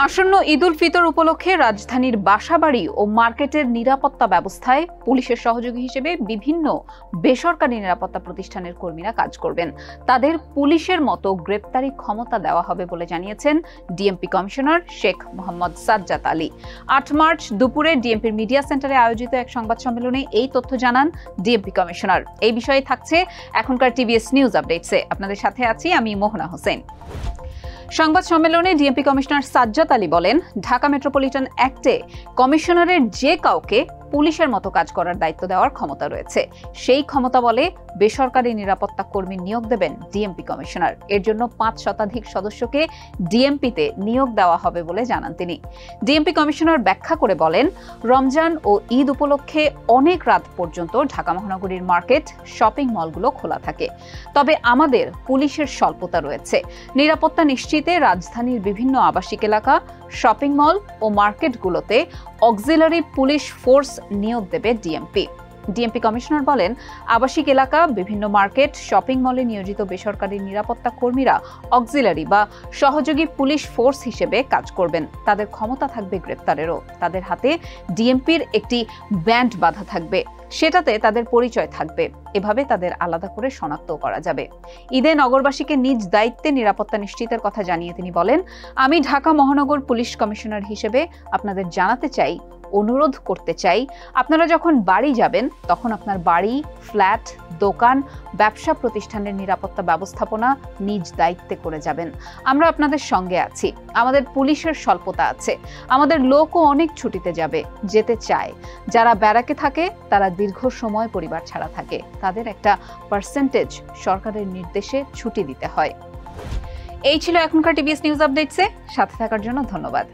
আসন্ন ঈদ উল ফিতর উপলক্ষে রাজধানীর বাসাবাড়ি ও মার্কেটের নিরাপত্তা ব্যবস্থায় পুলিশের সহযোগী হিসেবে বিভিন্ন বেসরকারি নিরাপত্তা প্রতিষ্ঠানের কর্মীরা কাজ করবেন। তাদের পুলিশের মতো গ্রেপ্তারি ক্ষমতা দেওয়া হবে বলে জানিয়েছেন DMP commissioner Sheikh Mohammad Sajjad Ali. ৮ March দুপুরে ডিএমপির মিডিয়া সেন্টারে আয়োজিত এক সংবাদ সম্মেলনে এই তথ্য জানান ডিএমপি কমিশনার। এই বিষয়ে থাকছে এখনকার টিভিএস নিউজ আপডেটসে। আপনাদের সাথে আছি আমি মোহনা হোসেন। সংবাদ সম্মেলনে ডিএমপি কমিশনার সাজ্জাদ আলী বলেন, ঢাকা মেট্রোপলিটন অ্যাক্টে কমিশনারের যে কাউকে পুলিশের মতো কাজ করার দায়িত্ব দেওয়ার ক্ষমতা রয়েছে। সেই ক্ষমতা বলে বেসরকারি নিরাপত্তা কর্মী নিয়োগ দেবেন ডিএমপি কমিশনার। এর জন্য ৫ শতাধিক সদস্যকে ডিএমপিতে নিয়োগ দেওয়া হবে বলে জানান তিনি। ডিএমপি কমিশনার ব্যাখ্যা করে বলেন, রমজান ও ঈদ উপলক্ষে অনেক রাত পর্যন্ত ঢাকা মহানগরীর মার্কেট, শপিং মলগুলো খোলা থাকে। তবে আমাদের পুলিশের স্বল্পতা রয়েছে। নিরাপত্তা নিশ্চিতে রাজধানীর বিভিন্ন আবাসিক এলাকা, শপিং মল ও মার্কেটগুলোতে অক্সিলারি পুলিশ ফোর্স নিয়োগ দেবে ডিএমপি। ডিএমপি কমিশনার বলেন, আবাসিক এলাকা, বিভিন্ন মার্কেট, শপিং মলে নিয়োজিত বেসরকারি নিরাপত্তা কর্মীরা অক্সিলারি বা সহযোগী পুলিশ ফোর্স হিসেবে কাজ করবেন। তাদের ক্ষমতা থাকবে গ্রেপ্তারেরও। তাদের হাতে ডিএমপির একটি ব্যান্ড বাঁধা থাকবে, সেটাতে তাদের পরিচয় থাকবে। এভাবে তাদের আলাদা করে শনাক্ত করা যাবে। ঈদে নগরবাসীকে নিজ দায়িত্বে নিরাপত্তা নিশ্চিতের কথা জানিয়ে তিনি বলেন, আমি ঢাকা মহানগর পুলিশ কমিশনার হিসেবে আপনাদের জানাতে চাই, অনুরোধ করতে চাই, আপনারা যখন বাড়ি যাবেন তখন আপনার বাড়ি, ফ্ল্যাট, দোকান, ব্যবসা প্রতিষ্ঠানের নিরাপত্তা ব্যবস্থাপনা নিজ দায়িত্বে করে যাবেন। আমরা আপনাদের সঙ্গে আছি। আমাদের পুলিশের স্বল্পতা আছে। আমাদের লোকও অনেক ছুটিতে যেতে চায়। যারা ব্যারাকে থাকে তারা দীর্ঘ সময় পরিবার ছাড়া থাকে। তাদের একটা পার্সেন্টেজ সরকারের নির্দেশে ছুটি দিতে হয়। এই ছিল এখনকার টিভিএস নিউজ আপডেটসে। সাথে থাকার জন্য ধন্যবাদ।